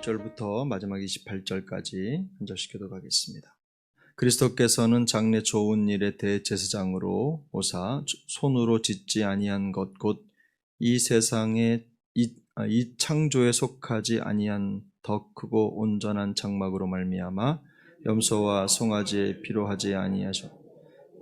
1절부터 마지막 28절까지 한 절씩 교독하겠습니다. 그리스도께서는 장래 좋은 일의 대제사장으로 오사 손으로 짓지 아니한 것 곧 이 세상에 이 창조에 속하지 아니한 더 크고 온전한 장막으로 말미암아 염소와 송아지의 피로 하지 아니하셨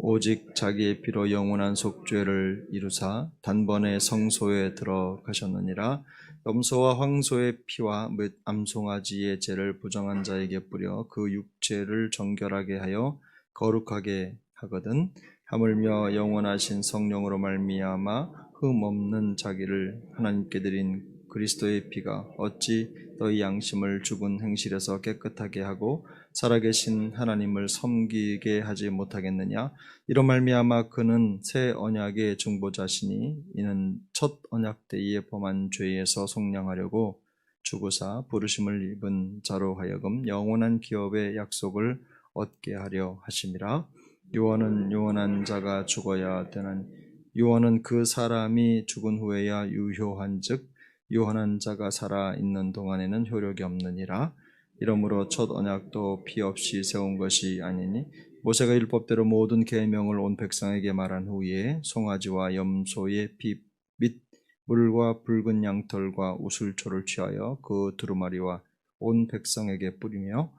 오직 자기의 피로 영원한 속죄를 이루사 단번에 성소에 들어가셨느니라. 염소와 황소의 피와 및 암송아지의 죄를 부정한 자에게 뿌려 그 육체를 정결하게 하여 거룩하게 하거든. 하물며 영원하신 성령으로 말미암아 흠 없는 자기를 하나님께 드린 그리스도의 피가 어찌 너희 양심을 죽은 행실에서 깨끗하게 하고 살아계신 하나님을 섬기게 하지 못하겠느냐. 이로 말미암아 그는 새 언약의 중보자시니 이는 첫 언약 때에 범한 죄에서 속량하려고 죽으사 부르심을 입은 자로 하여금 영원한 기업의 약속을 얻게 하려 하심이라. 유언은 유언한 자가 죽어야 되는 유언은 그 사람이 죽은 후에야 유효한즉 유언한 자가 살아 있는 동안에는 효력이 없느니라. 이러므로 첫 언약도 피 없이 세운 것이 아니니 모세가 율법대로 모든 계명을 온 백성에게 말한 후에 송아지와 염소의 피 및 물과 붉은 양털과 우슬초를 취하여 그 두루마리와 온 백성에게 뿌리며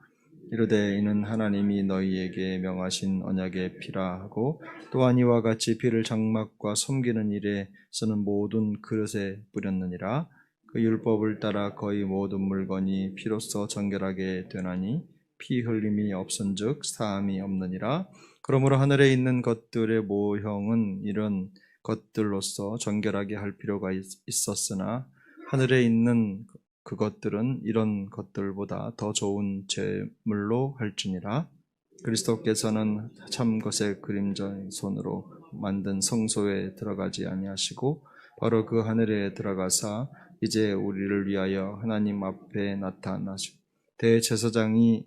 이르되 이는 하나님이 너희에게 명하신 언약의 피라 하고 또한 이와 같이 피를 장막과 섬기는 일에 쓰는 모든 그릇에 뿌렸느니라. 그 율법을 따라 거의 모든 물건이 피로써 정결하게 되나니 피 흘림이 없은즉 사함이 없느니라. 그러므로 하늘에 있는 것들의 모형은 이런 것들로서 정결하게 할 필요가 있었으나 하늘에 있는 그것들은 이런 것들보다 더 좋은 제물로 할지니라. 그리스도께서는 참 것의 그림자인 손으로 만든 성소에 들어가지 아니하시고 바로 그 하늘에 들어가사 이제 우리를 위하여 하나님 앞에 나타나시고 대제사장이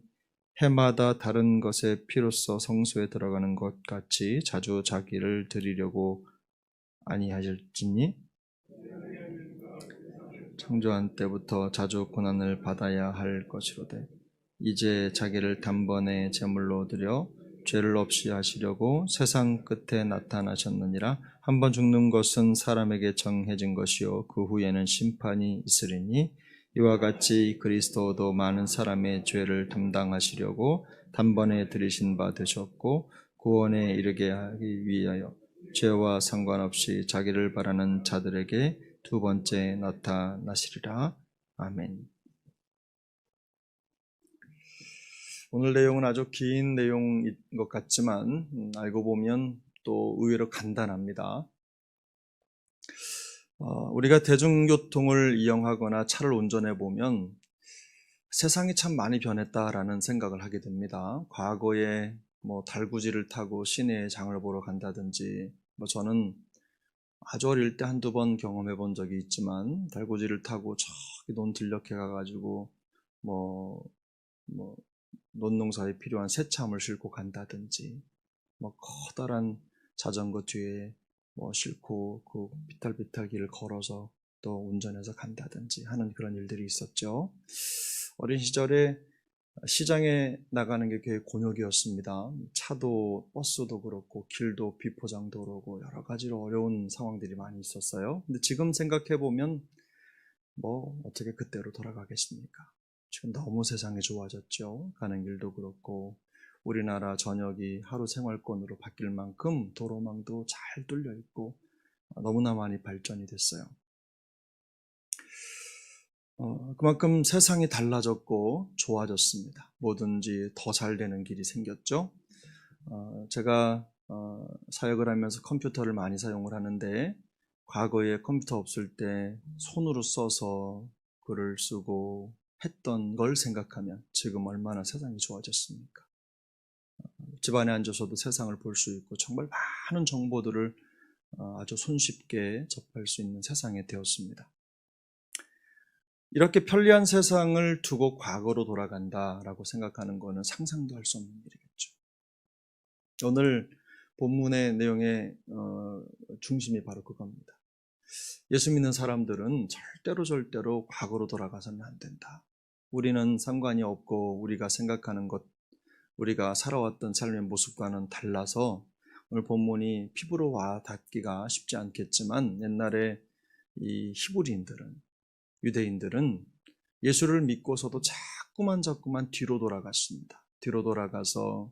해마다 다른 것의 피로써 성소에 들어가는 것 같이 자주 자기를 드리려고 아니하실지니 창조한 때부터 자주 고난을 받아야 할 것이로되 이제 자기를 단번에 제물로 드려 죄를 없이 하시려고 세상 끝에 나타나셨느니라. 한번 죽는 것은 사람에게 정해진 것이요 그 후에는 심판이 있으리니 이와 같이 그리스도도 많은 사람의 죄를 담당하시려고 단번에 들이신 바 되셨고 구원에 이르게 하기 위하여 죄와 상관없이 자기를 바라는 자들에게 두 번째 나타나시리라. 아멘. 오늘 내용은 아주 긴 내용인 것 같지만 알고 보면 또 의외로 간단합니다. 우리가 대중교통을 이용하거나 차를 운전해 보면 세상이 참 많이 변했다라는 생각을 하게 됩니다. 과거에 달구지를 타고 시내에 장을 보러 간다든지 저는 아주 어릴 때 한두 번 경험해 본 적이 있지만 달구지를 타고 저기 논 들녘에 가가지고 논농사에 필요한 새참을 싣고 간다든지 커다란 자전거 뒤에 싣고 그 비탈비탈 길을 걸어서 또 운전해서 간다든지 하는 그런 일들이 있었죠. 어린 시절에 시장에 나가는 게 되게 곤욕이었습니다. 차도 버스도 그렇고 길도 비포장도 그렇고 여러 가지로 어려운 상황들이 많이 있었어요. 근데 지금 생각해 보면 어떻게 그때로 돌아가겠습니까? 지금 너무 세상이 좋아졌죠. 가는 길도 그렇고 우리나라 전역이 하루 생활권으로 바뀔 만큼 도로망도 잘 뚫려 있고 너무나 많이 발전이 됐어요. 그만큼 세상이 달라졌고 좋아졌습니다. 뭐든지 더 잘 되는 길이 생겼죠. 제가 사역을 하면서 컴퓨터를 많이 사용을 하는데 과거에 컴퓨터 없을 때 손으로 써서 글을 쓰고 했던 걸 생각하면 지금 얼마나 세상이 좋아졌습니까? 집안에 앉아서도 세상을 볼 수 있고 정말 많은 정보들을 아주 손쉽게 접할 수 있는 세상이 되었습니다. 이렇게 편리한 세상을 두고 과거로 돌아간다라고 생각하는 것은 상상도 할 수 없는 일이겠죠. 오늘 본문의 내용의 중심이 바로 그겁니다. 예수 믿는 사람들은 절대로 과거로 돌아가서는 안 된다. 우리는 상관이 없고 우리가 생각하는 것, 우리가 살아왔던 삶의 모습과는 달라서 오늘 본문이 피부로 와 닿기가 쉽지 않겠지만 옛날에 이 히브리인들은, 유대인들은 예수를 믿고서도 자꾸만 뒤로 돌아갔습니다. 뒤로 돌아가서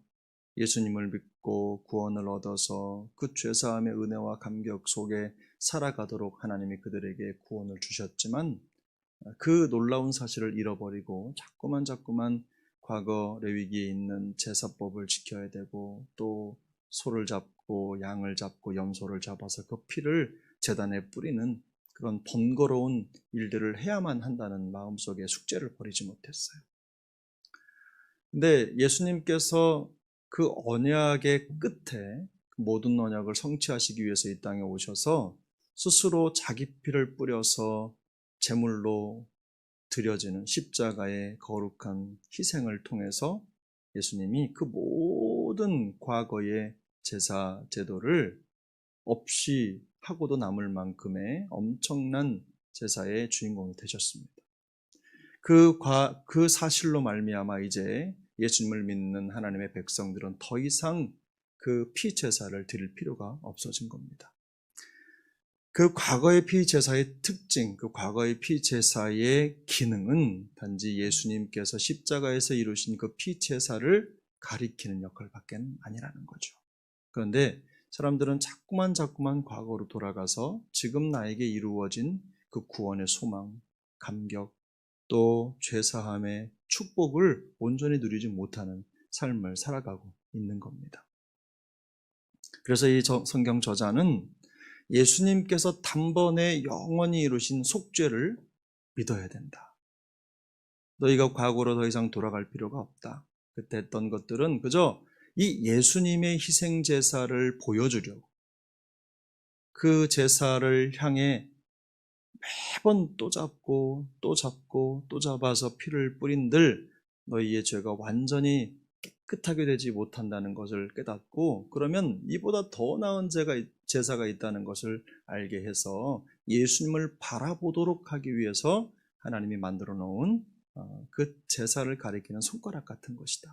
예수님을 믿고 구원을 얻어서 그 죄사함의 은혜와 감격 속에 살아가도록 하나님이 그들에게 구원을 주셨지만 그 놀라운 사실을 잃어버리고 자꾸만 과거 레위기에 있는 제사법을 지켜야 되고 또 소를 잡고 양을 잡고 염소를 잡아서 그 피를 제단에 뿌리는 그런 번거로운 일들을 해야만 한다는 마음속에 숙제를 버리지 못했어요. 근데 예수님께서 그 언약의 끝에 모든 언약을 성취하시기 위해서 이 땅에 오셔서 스스로 자기 피를 뿌려서 제물로 드려지는 십자가의 거룩한 희생을 통해서 예수님이 그 모든 과거의 제사 제도를 없이 하고도 남을 만큼의 엄청난 제사의 주인공이 되셨습니다. 그 사실로 말미암아 이제 예수님을 믿는 하나님의 백성들은 더 이상 그 피제사를 드릴 필요가 없어진 겁니다. 그 과거의 피제사의 특징, 그 과거의 피제사의 기능은 단지 예수님께서 십자가에서 이루신 그 피제사를 가리키는 역할밖에 아니라는 거죠. 그런데 사람들은 자꾸만 과거로 돌아가서 지금 나에게 이루어진 그 구원의 소망, 감격, 또 죄사함의 축복을 온전히 누리지 못하는 삶을 살아가고 있는 겁니다. 그래서 이 성경 저자는 예수님께서 단번에 영원히 이루신 속죄를 믿어야 된다. 너희가 과거로 더 이상 돌아갈 필요가 없다. 그때 했던 것들은 그저 이 예수님의 희생 제사를 보여주려고 그 제사를 향해 매번 또 잡고 또 잡아서 피를 뿌린들 너희의 죄가 완전히 깨끗하게 되지 못한다는 것을 깨닫고 그러면 이보다 더 나은 제사가 있다는 것을 알게 해서 예수님을 바라보도록 하기 위해서 하나님이 만들어 놓은 그 제사를 가리키는 손가락 같은 것이다.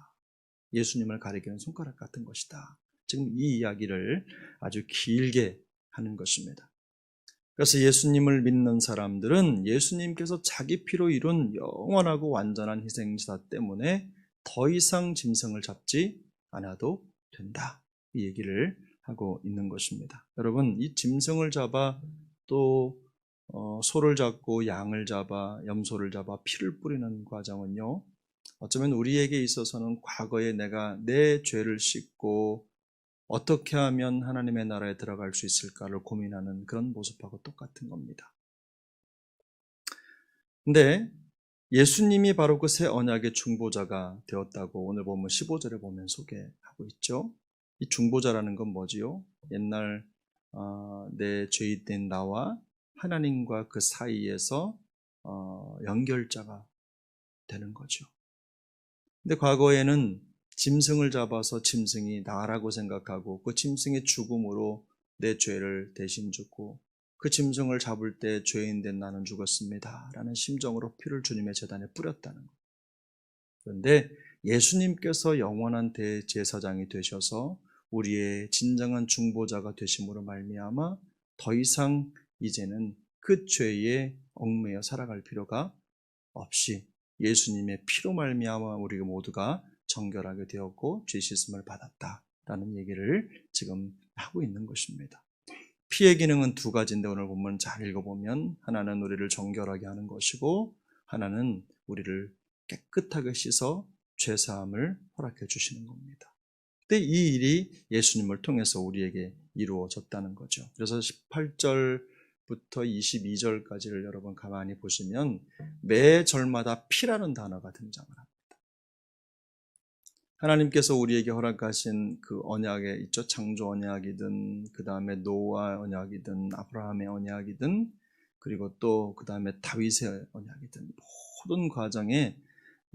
예수님을 가리키는 손가락 같은 것이다. 지금 이 이야기를 아주 길게 하는 것입니다. 그래서 예수님을 믿는 사람들은 예수님께서 자기 피로 이룬 영원하고 완전한 희생제사 때문에 더 이상 짐승을 잡지 않아도 된다. 이 얘기를 하고 있는 것입니다. 여러분, 이 짐승을 잡아 또 소를 잡고 양을 잡아 염소를 잡아 피를 뿌리는 과정은요, 어쩌면 우리에게 있어서는 과거에 내가 내 죄를 씻고 어떻게 하면 하나님의 나라에 들어갈 수 있을까를 고민하는 그런 모습하고 똑같은 겁니다. 근데 예수님이 바로 그 새 언약의 중보자가 되었다고 오늘 보면 15절에 보면 소개하고 있죠. 이 중보자라는 건 뭐지요? 옛날 내 죄인된 나와 하나님과 그 사이에서 연결자가 되는 거죠. 근데 과거에는 짐승을 잡아서 짐승이 나라고 생각하고 그 짐승의 죽음으로 내 죄를 대신 죽고 그 짐승을 잡을 때 죄인된 나는 죽었습니다 라는 심정으로 피를 주님의 제단에 뿌렸다는 거예요. 그런데 예수님께서 영원한 대제사장이 되셔서 우리의 진정한 중보자가 되심으로 말미암아 더 이상 이제는 그 죄에 얽매여 살아갈 필요가 없이 예수님의 피로 말미암아 우리 모두가 정결하게 되었고 죄 씻음을 받았다라는 얘기를 지금 하고 있는 것입니다. 피의 기능은 두 가지인데 오늘 보면 잘 읽어보면 하나는 우리를 정결하게 하는 것이고 하나는 우리를 깨끗하게 씻어 죄사함을 허락해 주시는 겁니다. 근데 이 일이 예수님을 통해서 우리에게 이루어졌다는 거죠. 그래서 18절부터 22절까지를 여러분 가만히 보시면 매 절마다 피라는 단어가 등장을 합니다. 하나님께서 우리에게 허락하신 그 언약에 있죠. 창조 언약이든 그 다음에 노아 언약이든 아브라함의 언약이든 그리고 또 그 다음에 다윗의 언약이든 모든 과정에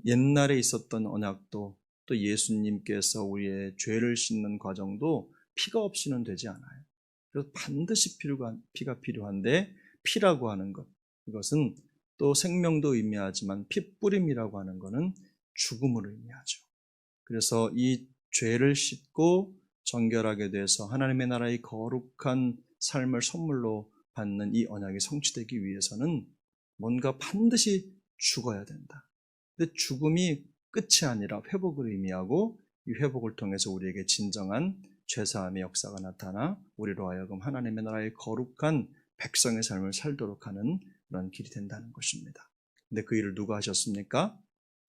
옛날에 있었던 언약도 또 예수님께서 우리의 죄를 씻는 과정도 피가 없이는 되지 않아요. 그래서 반드시 피가 필요한데 피라고 하는 것, 이것은 또 생명도 의미하지만 핏부림이라고 하는 것은 죽음을 의미하죠. 그래서 이 죄를 씻고 정결하게 돼서 하나님의 나라의 거룩한 삶을 선물로 받는 이 언약이 성취되기 위해서는 뭔가 반드시 죽어야 된다. 근데 죽음이 끝이 아니라 회복을 의미하고 이 회복을 통해서 우리에게 진정한 죄사함의 역사가 나타나 우리로 하여금 하나님의 나라의 거룩한 백성의 삶을 살도록 하는 그런 길이 된다는 것입니다. 근데 그 일을 누가 하셨습니까?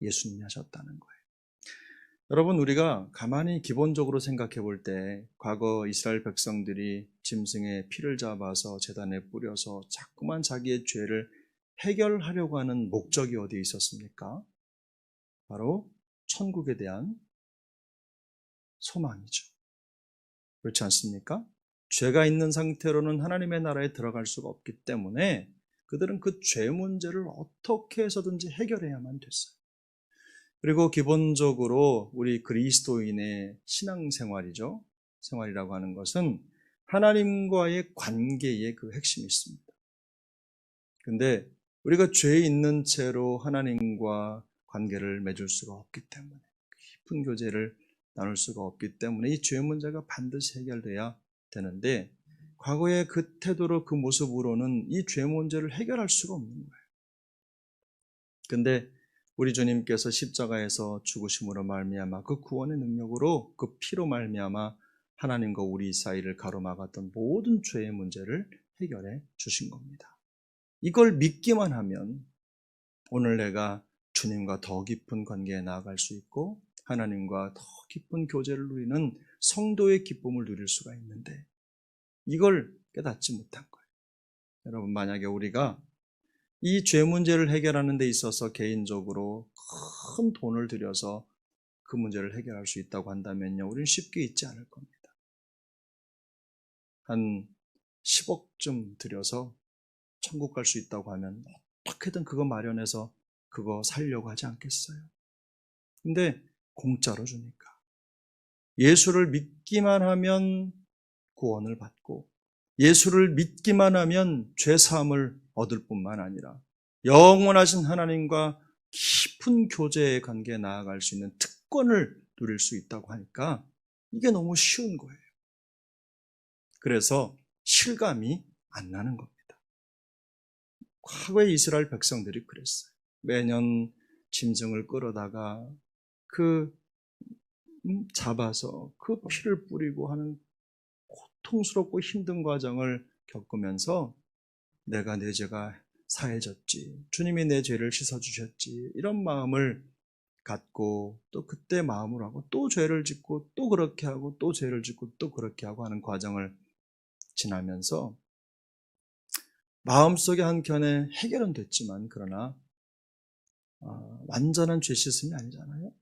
예수님이 하셨다는 거예요. 여러분, 우리가 가만히 기본적으로 생각해 볼 때 과거 이스라엘 백성들이 짐승의 피를 잡아서 제단에 뿌려서 자꾸만 자기의 죄를 해결하려고 하는 목적이 어디에 있었습니까? 바로 천국에 대한 소망이죠. 그렇지 않습니까? 죄가 있는 상태로는 하나님의 나라에 들어갈 수가 없기 때문에 그들은 그 죄 문제를 어떻게 해서든지 해결해야만 됐어요. 그리고 기본적으로 우리 그리스도인의 신앙생활이죠. 생활이라고 하는 것은 하나님과의 관계의 그 핵심이 있습니다. 근데 우리가 죄 있는 채로 하나님과 관계를 맺을 수가 없기 때문에, 깊은 교제를 나눌 수가 없기 때문에 이 죄 문제가 반드시 해결돼야 되는데, 과거의 그 태도로 그 모습으로는 이 죄 문제를 해결할 수가 없는 거예요. 근데 우리 주님께서 십자가에서 죽으심으로 말미암아 그 구원의 능력으로 그 피로 말미암아 하나님과 우리 사이를 가로막았던 모든 죄의 문제를 해결해 주신 겁니다. 이걸 믿기만 하면 오늘 내가 주님과 더 깊은 관계에 나아갈 수 있고 하나님과 더 깊은 교제를 누리는 성도의 기쁨을 누릴 수가 있는데 이걸 깨닫지 못한 거예요. 여러분, 만약에 우리가 이 죄 문제를 해결하는 데 있어서 개인적으로 큰 돈을 들여서 그 문제를 해결할 수 있다고 한다면요, 우리는 쉽게 있지 않을 겁니다. 한 10억쯤 들여서 천국 갈 수 있다고 하면 어떻게든 그거 마련해서 그거 살려고 하지 않겠어요? 근데 공짜로 주니까. 예수를 믿기만 하면 구원을 받고 예수를 믿기만 하면 죄사함을 얻을 뿐만 아니라 영원하신 하나님과 깊은 교제의 관계에 나아갈 수 있는 특권을 누릴 수 있다고 하니까 이게 너무 쉬운 거예요. 그래서 실감이 안 나는 겁니다. 과거의 이스라엘 백성들이 그랬어요. 매년 짐승을 끌어다가 잡아서 그 피를 뿌리고 하는 고통스럽고 힘든 과정을 겪으면서 내가 내 죄가 사해졌지, 주님이 내 죄를 씻어주셨지, 이런 마음을 갖고 또 그때 마음을 하고 또 죄를 짓고 또 그렇게 하고 또 죄를 짓고 또 그렇게 하고 하는 과정을 지나면서 마음속에 한켠에 해결은 됐지만 그러나 완전한 죄 씻음이 아니잖아요.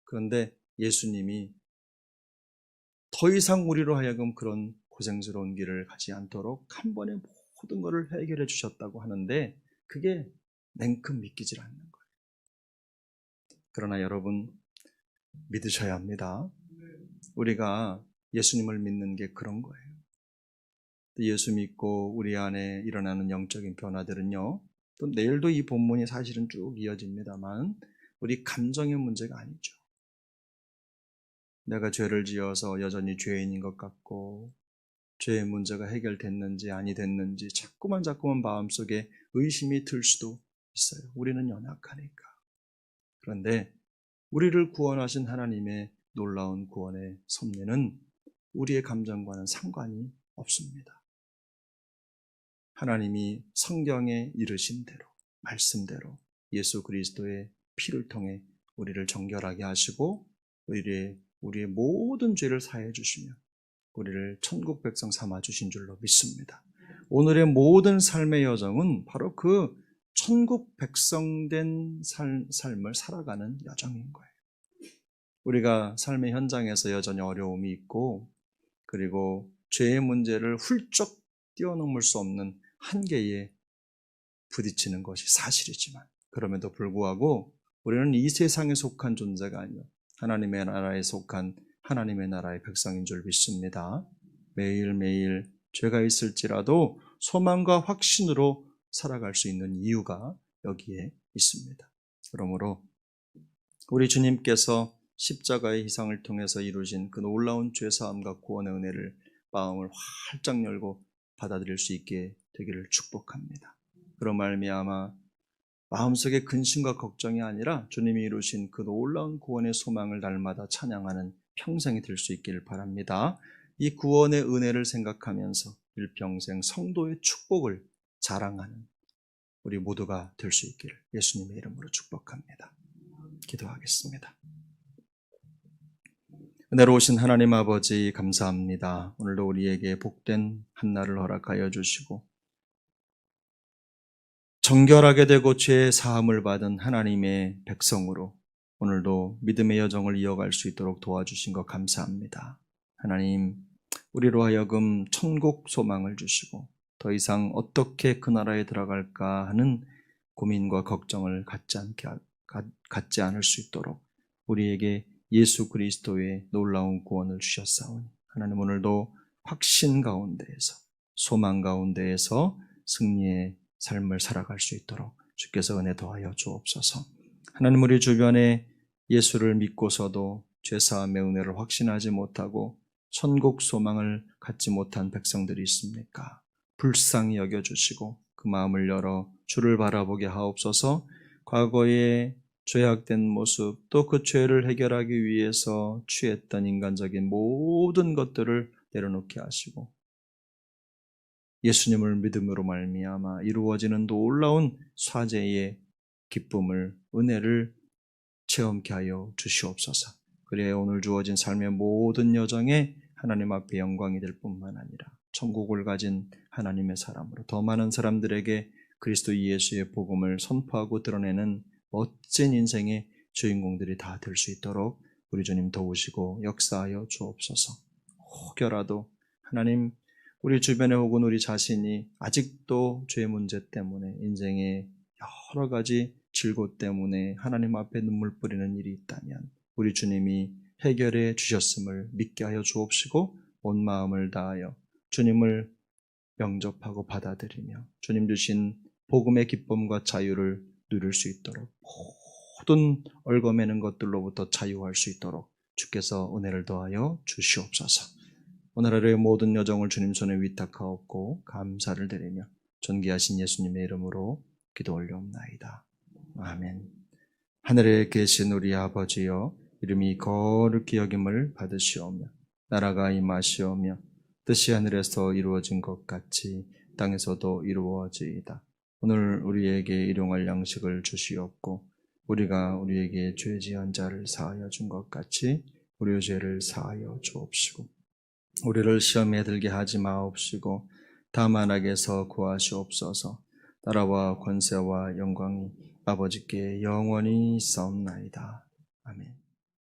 그런데 예수님이 더 이상 우리로 하여금 그런 고생스러운 길을 가지 않도록 한 번에 모든 것을 해결해 주셨다고 하는데 그게 냉큼 믿기질 않는 거예요. 그러나 여러분, 믿으셔야 합니다. 우리가 예수님을 믿는 게 그런 거예요. 예수 믿고 우리 안에 일어나는 영적인 변화들은요, 또 내일도 이 본문이 사실은 쭉 이어집니다만 우리 감정의 문제가 아니죠. 내가 죄를 지어서 여전히 죄인인 것 같고 죄의 문제가 해결됐는지 아니 됐는지 자꾸만 마음속에 의심이 들 수도 있어요. 우리는 연약하니까. 그런데 우리를 구원하신 하나님의 놀라운 구원의 섭리는 우리의 감정과는 상관이 없습니다. 하나님이 성경에 이르신 대로, 말씀대로 예수 그리스도의 피를 통해 우리를 정결하게 하시고 우리의 모든 죄를 사해 주시며 우리를 천국 백성 삼아 주신 줄로 믿습니다. 오늘의 모든 삶의 여정은 바로 그 천국 백성된 삶을 살아가는 여정인 거예요. 우리가 삶의 현장에서 여전히 어려움이 있고 그리고 죄의 문제를 훌쩍 뛰어넘을 수 없는 한계에 부딪히는 것이 사실이지만 그럼에도 불구하고 우리는 이 세상에 속한 존재가 아니요 하나님의 나라에 속한 하나님의 나라의 백성인 줄 믿습니다. 매일매일 죄가 있을지라도 소망과 확신으로 살아갈 수 있는 이유가 여기에 있습니다. 그러므로 우리 주님께서 십자가의 희생을 통해서 이루신 그 놀라운 죄사함과 구원의 은혜를 마음을 활짝 열고 받아들일 수 있게 되기를 축복합니다. 그런 말미암아 마음속에 근심과 걱정이 아니라 주님이 이루신 그 놀라운 구원의 소망을 날마다 찬양하는 평생이 될 수 있기를 바랍니다. 이 구원의 은혜를 생각하면서 일평생 성도의 축복을 자랑하는 우리 모두가 될 수 있기를 예수님의 이름으로 축복합니다. 기도하겠습니다. 은혜로우신 하나님 아버지 감사합니다. 오늘도 우리에게 복된 한날을 허락하여 주시고 정결하게 되고 죄 사함을 받은 하나님의 백성으로 오늘도 믿음의 여정을 이어갈 수 있도록 도와주신 것 감사합니다. 하나님, 우리로 하여금 천국 소망을 주시고 더 이상 어떻게 그 나라에 들어갈까 하는 고민과 걱정을 갖지 않을 수 있도록 우리에게 예수 그리스도의 놀라운 구원을 주셨사오니 하나님 오늘도 확신 가운데에서 소망 가운데에서 승리의 삶을 살아갈 수 있도록 주께서 은혜 더하여 주옵소서. 하나님 우리 주변에 예수를 믿고서도 죄사함의 은혜를 확신하지 못하고 천국 소망을 갖지 못한 백성들이 있습니까? 불쌍히 여겨주시고 그 마음을 열어 주를 바라보게 하옵소서. 과거에 죄악된 모습 또 그 죄를 해결하기 위해서 취했던 인간적인 모든 것들을 내려놓게 하시고 예수님을 믿음으로 말미암아 이루어지는 놀라운 사죄의 기쁨을 은혜를 체험케 하여 주시옵소서. 그래야 오늘 주어진 삶의 모든 여정에 하나님 앞에 영광이 될 뿐만 아니라 천국을 가진 하나님의 사람으로 더 많은 사람들에게 그리스도 예수의 복음을 선포하고 드러내는 멋진 인생의 주인공들이 다 될 수 있도록 우리 주님 도우시고 역사하여 주옵소서. 혹여라도 하나님 우리 주변에 혹은 우리 자신이 아직도 죄 문제 때문에 인생의 여러 가지 질고 때문에 하나님 앞에 눈물 뿌리는 일이 있다면 우리 주님이 해결해 주셨음을 믿게 하여 주옵시고 온 마음을 다하여 주님을 영접하고 받아들이며 주님 주신 복음의 기쁨과 자유를 누릴 수 있도록 모든 얽어매는 것들로부터 자유할 수 있도록 주께서 은혜를 더하여 주시옵소서. 오늘 하루의 모든 여정을 주님 손에 위탁하옵고 감사를 드리며 존귀하신 예수님의 이름으로 기도 올려옵나이다. 아멘. 하늘에 계신 우리 아버지여 이름이 거룩히 여김을 받으시오며 나라가 임하시오며 뜻이 하늘에서 이루어진 것 같이 땅에서도 이루어지이다. 오늘 우리에게 일용할 양식을 주시옵고 우리가 우리에게 죄 지은 자를 사하여 준 것 같이 우리의 죄를 사하여 주옵시고 우리를 시험에 들게 하지 마옵시고 다만 악에서 구하시옵소서. 나라와 권세와 영광이 아버지께 영원히 있사옵나이다. 아멘.